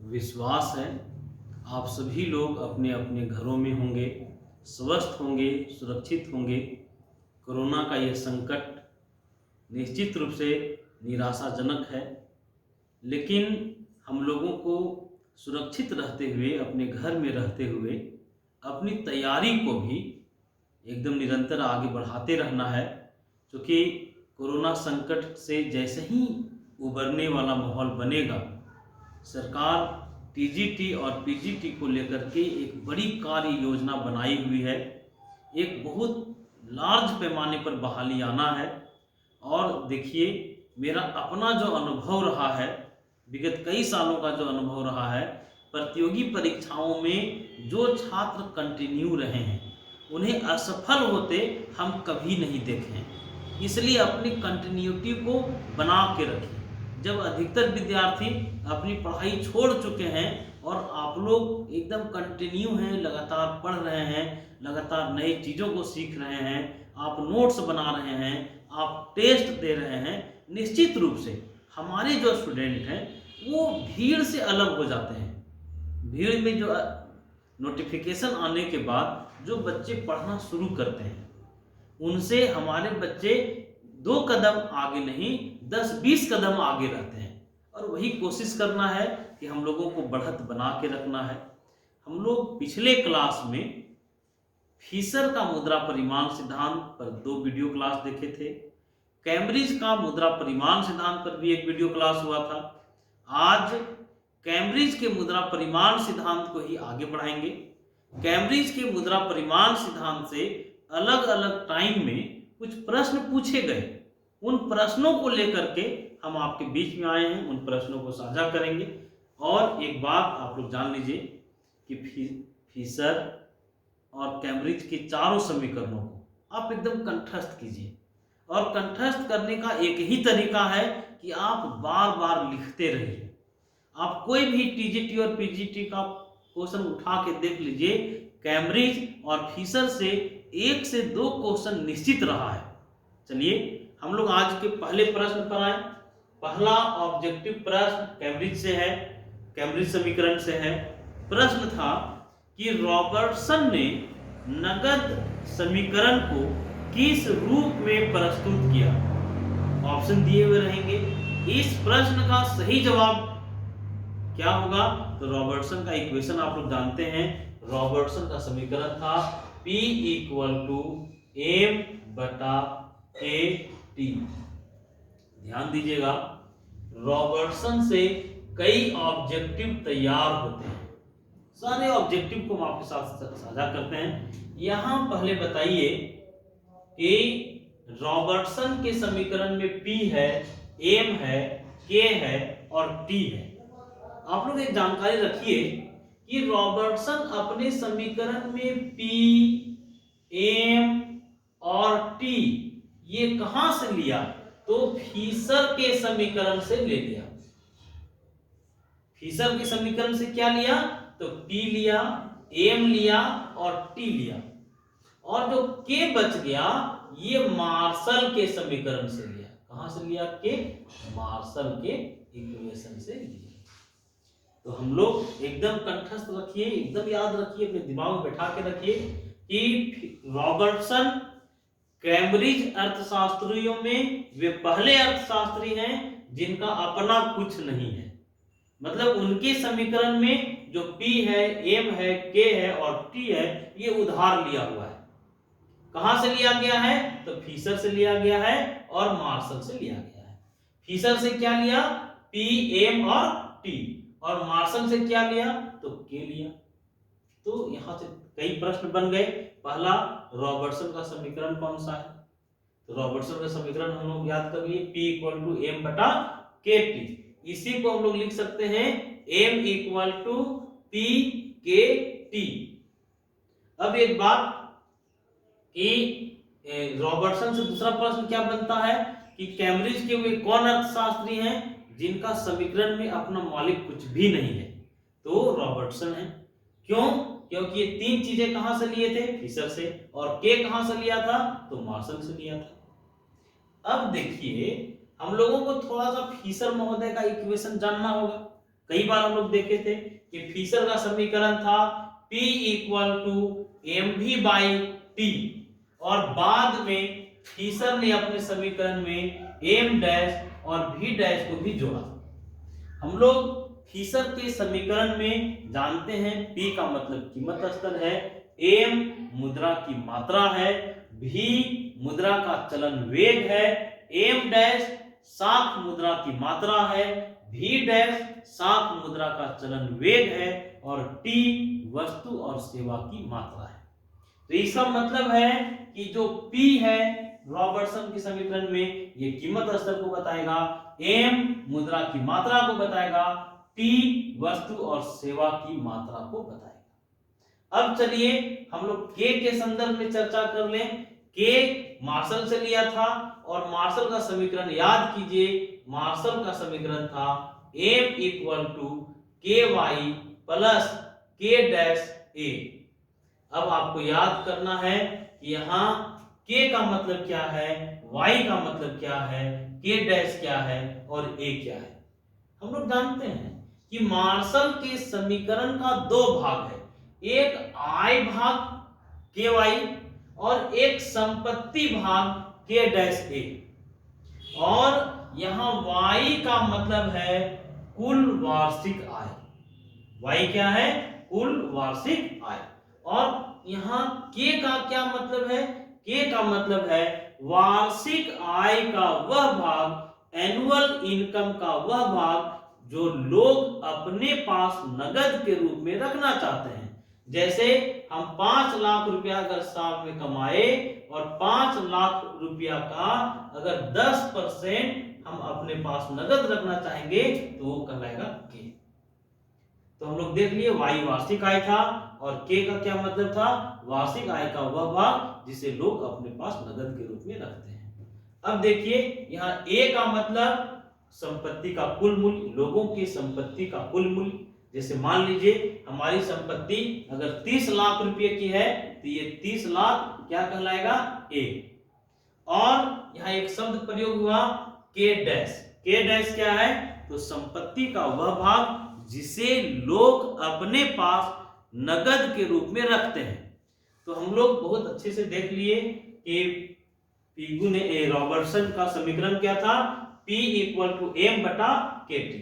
विश्वास है आप सभी लोग अपने अपने घरों में होंगे, स्वस्थ होंगे, सुरक्षित होंगे। कोरोना का ये संकट निश्चित रूप से निराशाजनक है, लेकिन हम लोगों को सुरक्षित रहते हुए, अपने घर में रहते हुए, अपनी तैयारी को भी एकदम निरंतर आगे बढ़ाते रहना है। क्योंकि कोरोना संकट से जैसे ही उबरने वाला माहौल बनेगा, सरकार टीजीटी और पीजीटी को लेकर के एक बड़ी कार्य योजना बनाई हुई है। एक बहुत लार्ज पैमाने पर बहाली आना है। और देखिए, मेरा अपना जो अनुभव रहा है, विगत कई सालों का जो अनुभव रहा है, प्रतियोगी परीक्षाओं में जो छात्र कंटिन्यू रहे हैं उन्हें असफल होते हम कभी नहीं देखे हैं। इसलिए अपनी कंटिन्यूटी को बना के रखें। जब अधिकतर विद्यार्थी अपनी पढ़ाई छोड़ चुके हैं और आप लोग एकदम कंटिन्यू हैं, लगातार पढ़ रहे हैं, लगातार नई चीज़ों को सीख रहे हैं, आप नोट्स बना रहे हैं, आप टेस्ट दे रहे हैं, निश्चित रूप से हमारे जो स्टूडेंट हैं वो भीड़ से अलग हो जाते हैं। भीड़ में जो नोटिफिकेशन आने के बाद जो बच्चे पढ़ना शुरू करते हैं, उनसे हमारे बच्चे 2 कदम आगे नहीं 10-20 कदम आगे रहते हैं। और वही कोशिश करना है कि हम लोगों को बढ़त बना के रखना है। हम लोग पिछले क्लास में फीसर का मुद्रा परिमाण सिद्धांत पर 2 वीडियो क्लास देखे थे। कैम्ब्रिज का मुद्रा परिमाण सिद्धांत पर भी एक वीडियो क्लास हुआ था। आज कैम्ब्रिज के मुद्रा परिमाण सिद्धांत को ही आगे बढ़ाएंगे। कैम्ब्रिज के मुद्रा परिमाण सिद्धांत से अलग अलग टाइम में कुछ प्रश्न पूछे गए। उन प्रश्नों को लेकर के हम आपके बीच में आए हैं, उन प्रश्नों को साझा करेंगे। और एक बात आप लोग जान लीजिए कि फीसर और कैम्ब्रिज के चारों समीकरणों को आप एकदम कंठस्थ कीजिए। और कंठस्थ करने का एक ही तरीका है कि आप बार बार लिखते रहिए। आप कोई भी टीजीटी और पीजीटी का क्वेश्चन उठा के देख लीजिए, कैम्ब्रिज और फीसर से 1 से 2 क्वेश्चन निश्चित रहा है। चलिए हम लोग आज के पहले प्रश्न पर आए। पहला ऑब्जेक्टिव प्रश्न कैम्ब्रिज से है, कैम्ब्रिज समीकरण से है। प्रश्न था कि रॉबर्टसन ने नगद समीकरण को किस रूप में प्रस्तुत किया। ऑप्शन दिए हुए रहेंगे। इस प्रश्न का सही जवाब क्या होगा? तो रॉबर्टसन का इक्वेशन आप लोग जानते हैं। रॉबर्टसन का समीकरण था P = m/kT। ध्यान दीजिएगा, रॉबर्टसन से कई ऑब्जेक्टिव तैयार होते हैं। सारे ऑब्जेक्टिव को हम आपके साथ साझा करते हैं। यहां पहले बताइए कि रॉबर्टसन के समीकरण में P है, M है, K है और T है। आप लोग एक जानकारी रखिए कि रॉबर्टसन अपने समीकरण में P, M और T ये कहां से लिया? तो फीसर के समीकरण से ले लिया। फीसर के समीकरण से क्या लिया? तो P लिया, M लिया और T लिया। और जो K बच गया ये मार्शल के समीकरण से लिया। कहां से लिया? K मार्शल के इक्वेशन से लिया। तो हम लोग एकदम कंठस्थ रखिए, एकदम याद रखिए, अपने दिमाग में बैठा के रखिए कि रॉबर्टसन कैम्ब्रिज अर्थशास्त्रियों में वे पहले अर्थशास्त्री हैं जिनका अपना कुछ नहीं है। मतलब उनके समीकरण में जो P है, M है, K है और T है ये उधार लिया हुआ है। कहां से लिया गया है? तो फीसर से लिया गया है और मार्शल से लिया गया है। फीसर से क्या लिया? P, M और T। और मार्शल से क्या लिया? तो K लिया। तो यहां से कई प्रश्न बन गए। पहला, रॉबर्टसन का समीकरण कौन सा है? तो रॉबर्टसन का समीकरण हम लोग याद कर लिए, P = m/kT। इसी को हम लोग लिख सकते हैं M = P/kT। अब एक बात कि रॉबर्टसन से दूसरा प्रश्न क्या बनता है कि कैम्ब्रिज के वे कौन अर्थशास्त्री हैं जिनका समीकरण में अपना मौलिक कुछ भी नहीं है? तो रॉबर्टसन है। क्यों? क्योंकि ये 3 चीजें कहां से लिए थे? फीसर से। और K कहां से लिया था? तो मार्शल से लिया था। अब देखिए, हम लोगों को थोड़ा सा फीसर महोदय का इक्वेशन जानना होगा। कई बार हम लोग देखे थे कि फिशर का समीकरण था P equal to mv by टी, और बाद में फिशर ने अपने समीकरण में m डैश और v डैश को भी जोड़ा। हम लोग फिशर के समीकरण में जानते हैं P का मतलब कीमत स्तर है, m मुद्रा की मात्रा है, v मुद्रा का चलन वेग है, m डैश साख मुद्रा की मात्रा है, v डैश साख मुद्रा का चलन वेग है, और t वस्तु और सेवा की मात्रा है। तो इसका मतलब है कि जो P है रॉबर्टसन के समीकरण में ये कीमत स्तर को बताएगा, m मुद्रा की मात्रा को बताएगा, t वस्तु और सेवा की मात्रा को बताएगा। अब चलिए हम लोग k के संदर्भ में चर्चा कर लें। k मार्शल से लिया था और मार्शल का समीकरण याद कीजिए, मार्शल का समीकरण था m इक्वल टू के वाई प्लस के डैश ए। अब आपको याद करना है कि यहाँ k का मतलब क्या है, y का मतलब क्या है, k डैश क्या है और a क्या है। हम लोग जानते हैं कि मार्शल के समीकरण का दो भाग है, एक आय भाग ky और एक संपत्ति भाग k डैश a। और यहाँ y का मतलब है कुल वार्षिक आय। y क्या है? कुल वार्षिक आय। और यहाँ k का क्या मतलब है? k का मतलब है वार्षिक आय का वह भाग, एनुअल इनकम का वह भाग जो लोग अपने पास नगद के रूप में रखना चाहते हैं। जैसे हम 5 लाख रुपया अगर साल में कमाए और 5 लाख रुपया का अगर 10% हम अपने पास नगद रखना चाहेंगे तो वो कहलाएगा k। तो हम लोग देख लिए y वार्षिक आय था और k का क्या मतलब था? वार्षिक आय का वह भाग जिसे लोग अपने पास नगद के रूप में रखते हैं। अब देखिए यहाँ a का मतलब संपत्ति का कुल मूल्य, लोगों की संपत्ति का कुल मूल्य। जैसे मान लीजिए हमारी संपत्ति अगर 30 लाख रुपए की है तो ये 30 लाख क्या कहलाएगा? a। और यहाँ एक शब्द प्रयोग हुआ k डैश। k डैश क्या है? तो संपत्ति का वह भाग जिसे लोग अपने पास नगद के रूप में रखते हैं। तो हम लोग बहुत अच्छे से देख लिए कि पीगू ने रॉबर्टसन का समीकरण क्या था? P इक्वल टू m बटा के टी।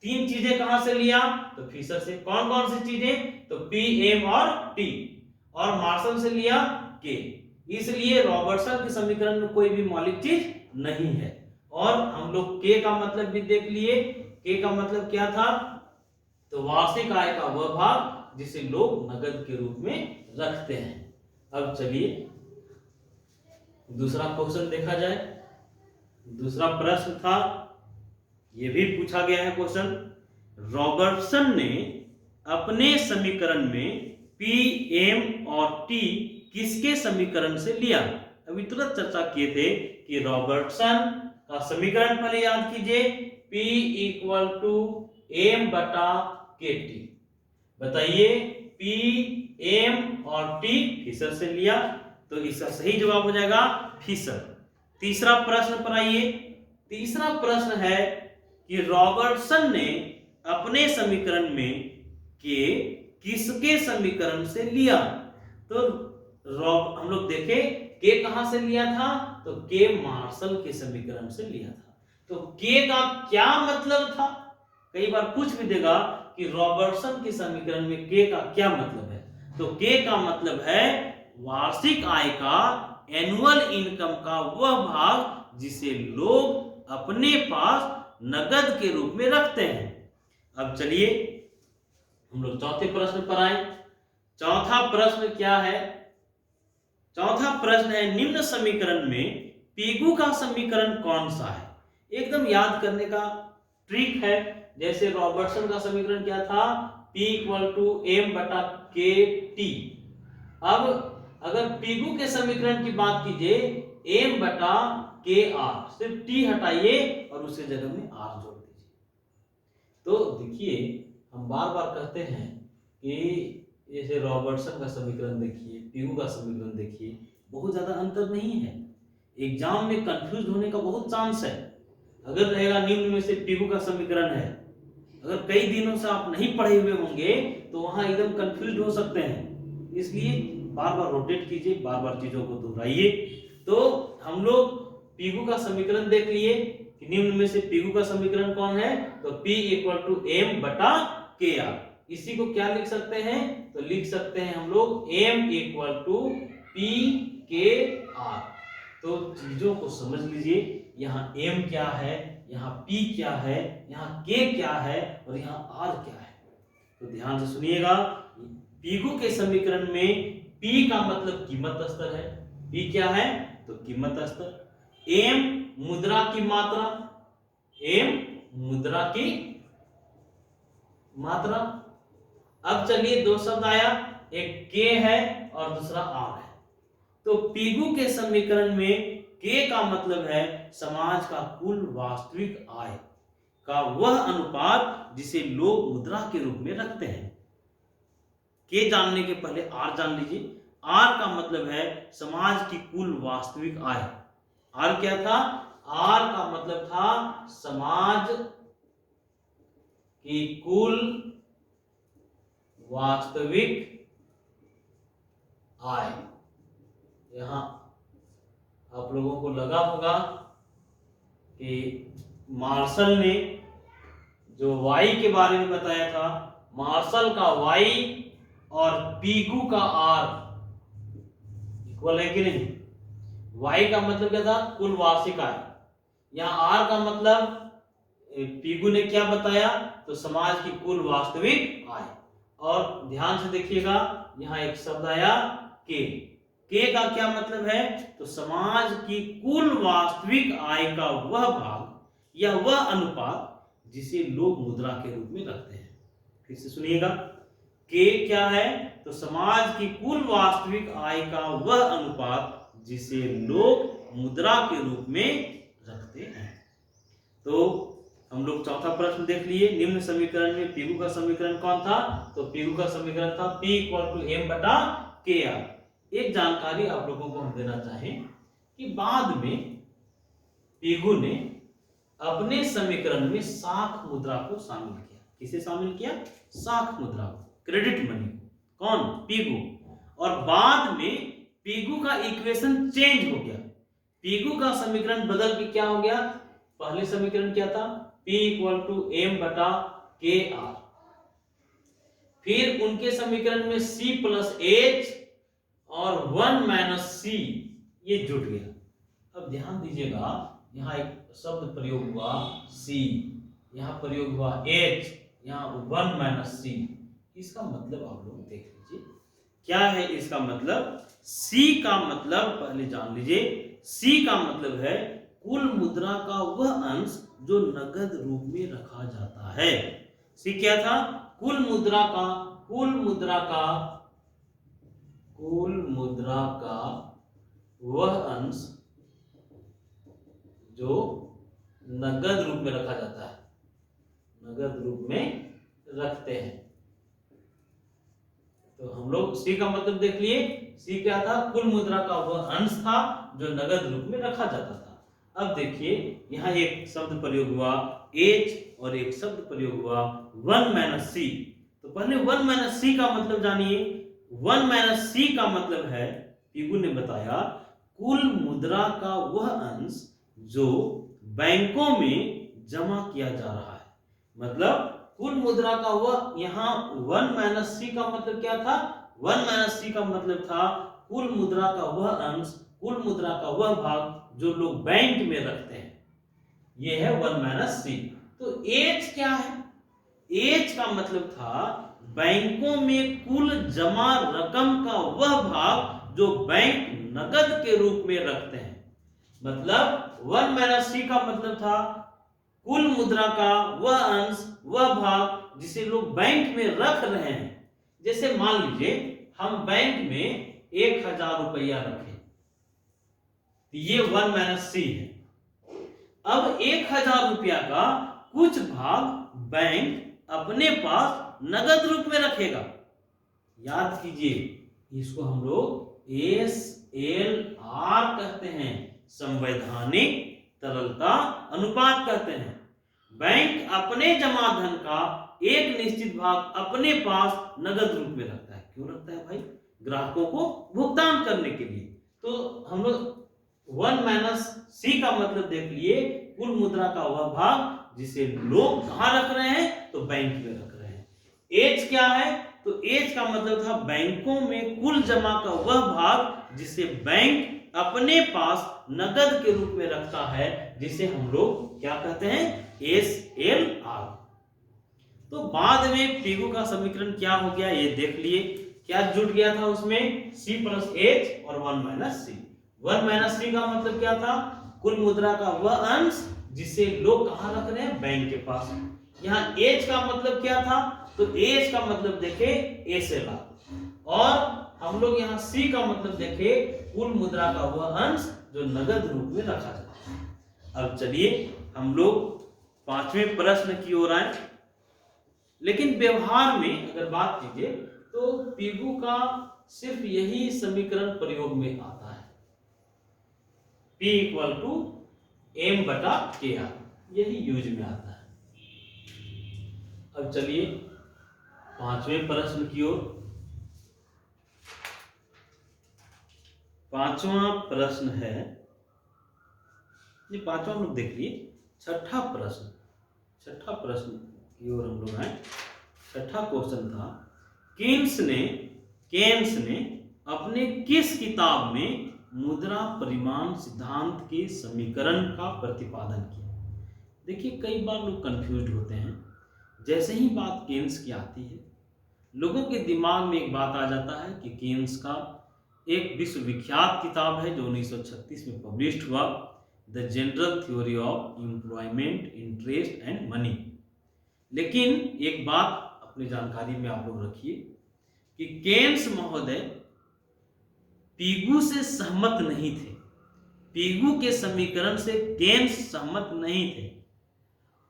तीन चीजें कहां से लिया? तो फिशर से। कौन कौन सी चीजें? तो P, m और T। और मार्शल से लिया k। इसलिए रॉबर्टसन के समीकरण में कोई भी मौलिक चीज नहीं है। और हम लोग k का मतलब भी देख लिए। k का मतलब क्या था? तो वार्षिक आय का वह भाग जिसे लोग नगद के रूप में रखते हैं। अब चलिए दूसरा क्वेश्चन देखा जाए। दूसरा प्रश्न था, यह भी पूछा गया है क्वेश्चन, रॉबर्टसन ने अपने समीकरण में P, M और T किसके समीकरण से लिया? अभी तुरंत चर्चा किए थे कि रॉबर्टसन का समीकरण पहले याद कीजिए, P इक्वल टू m बटा के टी। बताइए P, M और T फिशर से लिया, तो इसका सही जवाब हो जाएगा फिशर। तीसरा प्रश्न पर आइए। तीसरा प्रश्न है कि रॉबर्टसन ने अपने समीकरण में के किसके समीकरण से लिया? तो हम लोग देखे के कहां से लिया था? तो के मार्शल के समीकरण से लिया था। तो के का क्या मतलब था? कई बार पूछ भी देगा कि रॉबर्टसन के समीकरण में के का क्या मतलब है। तो के का मतलब है वार्षिक आय का, एनुअल इनकम का वह भाग जिसे लोग अपने पास नगद के रूप में रखते हैं। अब चलिए हम लोग चौथे प्रश्न पर आए। चौथा प्रश्न क्या है? चौथा प्रश्न है, निम्न समीकरण में पीगू का समीकरण कौन सा है? एकदम याद करने का ट्रिक है। जैसे रॉबर्टसन का समीकरण क्या था? P इक्वल टू m बटा के टी। अब अगर पीगू के समीकरण की बात कीजिए, m बटा के आर, सिर्फ t हटाइए और उसके जगह में r जोड़ दीजिए। तो देखिए हम बार बार कहते हैं कि जैसे रॉबर्टसन का समीकरण देखिए, पीगू का समीकरण देखिए, बहुत ज्यादा अंतर नहीं है। एग्जाम में कंफ्यूज होने का बहुत चांस है। अगर रहेगा निम्न में से पीगू का समीकरण है, अगर कई दिनों से आप नहीं पढ़े हुए होंगे तो वहां एकदम कंफ्यूज हो सकते हैं। इसलिए बार बार रोटेट कीजिए, बार बार चीजों को दोहराइए। तो हम लोग पीगू का समीकरण देख लिए कि निम्न में से पीगू का समीकरण कौन है, तो P इक्वल टू एम बटा के आर। इसी को क्या लिख सकते हैं, तो लिख सकते हैं हम लोग m इक्वल टू पी के आर। तो चीजों को समझ लीजिए, यहाँ m क्या है, यहाँ p क्या है, यहाँ k क्या है और यहाँ r क्या है। तो ध्यान से सुनिएगा, पीगू के समीकरण में p का मतलब कीमत स्तर है। p क्या है, तो कीमत स्तर। m मुद्रा की मात्रा, m मुद्रा की मात्रा। अब चलिए दो शब्द आया, एक k है और दूसरा r है। तो पीगू के समीकरण में k का मतलब है समाज का कुल वास्तविक आय का वह अनुपात जिसे लोग मुद्रा के रूप में रखते हैं। k जानने के पहले r जान लीजिए। r का मतलब है समाज की कुल वास्तविक आय। r क्या था, r का मतलब था समाज की कुल वास्तविक आय। यहां आप लोगों को लगा होगा कि मार्शल ने जो y के बारे में बताया था, मार्शल का y और पीगू का r इक्वल है कि नहीं। y का मतलब क्या था, कुल वार्षिक आय। यहाँ r का मतलब पीगू ने क्या बताया, तो समाज की कुल वास्तविक आय। और ध्यान से देखिएगा, यहाँ एक शब्द आया के। के का क्या मतलब है, तो समाज की कुल वास्तविक आय का वह भाग या वह अनुपात जिसे लोग मुद्रा के रूप में रखते हैं। फिर से सुनिएगा, के क्या है, तो समाज की कुल वास्तविक आय का वह अनुपात जिसे लोग मुद्रा के रूप में रखते हैं। तो हम लोग चौथा प्रश्न देख लिए। निम्न समीकरण में पीगू का समीकरण कौन था, तो पीगू का समीकरण था P इक्वल टू एम बटा के आर। एक जानकारी आप लोगों को हम देना चाहें कि बाद में पीगू ने अपने समीकरण में साख मुद्रा को शामिल किया। किसे शामिल किया, साख मुद्रा को, क्रेडिट मनी को। कौन, पीगू। और बाद में पीगू का इक्वेशन चेंज हो गया। पीगू का समीकरण बदल के क्या हो गया, पहले समीकरण क्या था, P इक्वल टू एम बटा के आर। फिर उनके समीकरण में C प्लस एच और 1 माइनस सी ये जुट गया। अब ध्यान दीजिएगा, यहाँ एक शब्द प्रयोग हुआ C, यहाँ प्रयोग हुआ H, यहाँ 1 माइनस सी। इसका मतलब आप लोग देख लीजिए क्या है इसका मतलब। C का मतलब पहले जान लीजिए, C का मतलब है कुल मुद्रा का वह अंश जो नगद रूप में रखा जाता है। सी क्या था, कुल मुद्रा का वह अंश जो नगद रूप में रखा जाता है, नगद रूप में रखते हैं। तो हम लोग सी का मतलब देख लिए, सी क्या था, कुल मुद्रा का वह अंश था जो नगद रूप में रखा जाता था। अब देखिए, यहाँ एक शब्द प्रयोग हुआ H और एक शब्द प्रयोग हुआ 1 माइनस सी। तो पहले 1 माइनस सी का मतलब जानिए। 1 माइनस सी का मतलब है, पीगू ने बताया, कुल मुद्रा का वह अंश जो बैंकों में जमा किया जा रहा है। मतलब कुल मुद्रा का वह, यहाँ 1 माइनस सी का मतलब क्या था, 1 माइनस सी का मतलब था कुल मुद्रा का वह अंश, कुल मुद्रा का वह भाग जो लोग बैंक में रखते हैं। ये है 1 माइनस सी। तो H क्या है, H का मतलब था बैंकों में कुल जमा रकम का वह भाग जो बैंक नगद के रूप में रखते हैं। मतलब 1 माइनस सी का मतलब था कुल मुद्रा का वह अंश, वह भाग जिसे लोग बैंक में रख रहे हैं। जैसे मान लीजिए हम बैंक में 1000 रुपया रखें, ये 1 माइनस सी है। अब 1000 रुपया का कुछ भाग बैंक अपने पास नगद रूप में रखेगा। याद कीजिए, इसको हम लोग SLR कहते हैं, संवैधानिक तरलता अनुपात कहते हैं। बैंक अपने जमा धन का एक निश्चित भाग अपने पास नगद रूप में रखता है। क्यों रखता है भाई? ग्राहकों को भुगतान करने के लिए। तो हम लोग 1 माइनस सी का मतलब देख लिए, कुल मुद्रा का वह भाग जिसे लोग कहां रख रहे हैं? तो बैंक में रख रहे हैं। एच क्या है? तो एच का मतलब था बैंकों में कुल जमा का वह भाग जिसे बैंक अपने पास नगद के रूप में रखता है, जिसे हम लोग क्या कहते हैं? SLR। तो बाद में पीगू का समीकरण क्या हो गया ये देख लिए। क्या जुट गया था उसमें? C प्लस H और 1 माइनस सी। 1 माइनस सी का मतलब क्या था? कुल मुद्रा का वह अंश जिसे लोग कहां रख रहे हैं? बैंक के पास। यहाँ H का मतलब क्या था? तो H का मतलब देखे SLR, और हम लोग यहाँ C का मतलब देखे कुल मुद्रा का वह अंश जो नगद रूप में रखा जाता है। अब चलिए हम लोग 5वें प्रश्न की ओर आए। लेकिन व्यवहार में अगर बात कीजिए तो पीगू का सिर्फ यही समीकरण प्रयोग में आता है, P इक्वल टू M बटा KR, यही यूज में आता है। अब चलिए 5वें प्रश्न की ओर। 5वां प्रश्न है, ये 5वां हम लोग देख लिए। छठा प्रश्न की ओर हम लोग आए। छठा क्वेश्चन था, केन्स ने अपने किस किताब में मुद्रा परिमाण सिद्धांत के समीकरण का प्रतिपादन किया? देखिए कई बार लोग कंफ्यूज होते हैं। जैसे ही बात केन्स की आती है, लोगों के दिमाग में एक बात आ जाता है कि केन्स का एक विश्वविख्यात किताब है जो 1936 में पब्लिश हुआ, the general theory of employment, interest and money. लेकिन एक बात अपनी जानकारी में आप लोग रखिए कि केन्स महोदय पीगू से सहमत नहीं थे। पीगू के समीकरण से केन्स सहमत नहीं थे,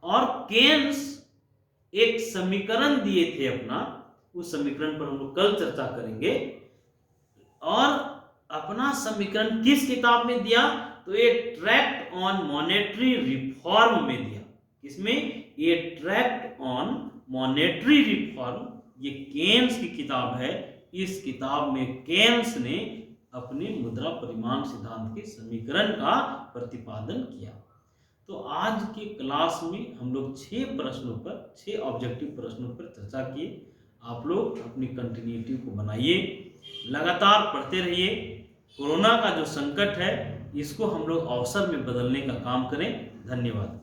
और केन्स एक समीकरण दिए थे अपना, उस समीकरण पर हम लोग कल चर्चा करेंगे। और अपना समीकरण किस किताब में दिया? तो ये ट्रैक्ट ऑन मॉनेटरी रिफॉर्म में दिया। किसमें? ये ट्रैक्ट ऑन मॉनेटरी रिफॉर्म, ये केन्स की किताब है। इस किताब में केन्स ने अपने मुद्रा परिमाण सिद्धांत के समीकरण का प्रतिपादन किया। तो आज के क्लास में हम लोग 6 ऑब्जेक्टिव प्रश्नों पर चर्चा किए। आप लोग अपनी कंटिन्यूटी को बनाइए, लगातार पढ़ते रहिए। कोरोना का जो संकट है इसको हम लोग अवसर में बदलने का काम करें। धन्यवाद।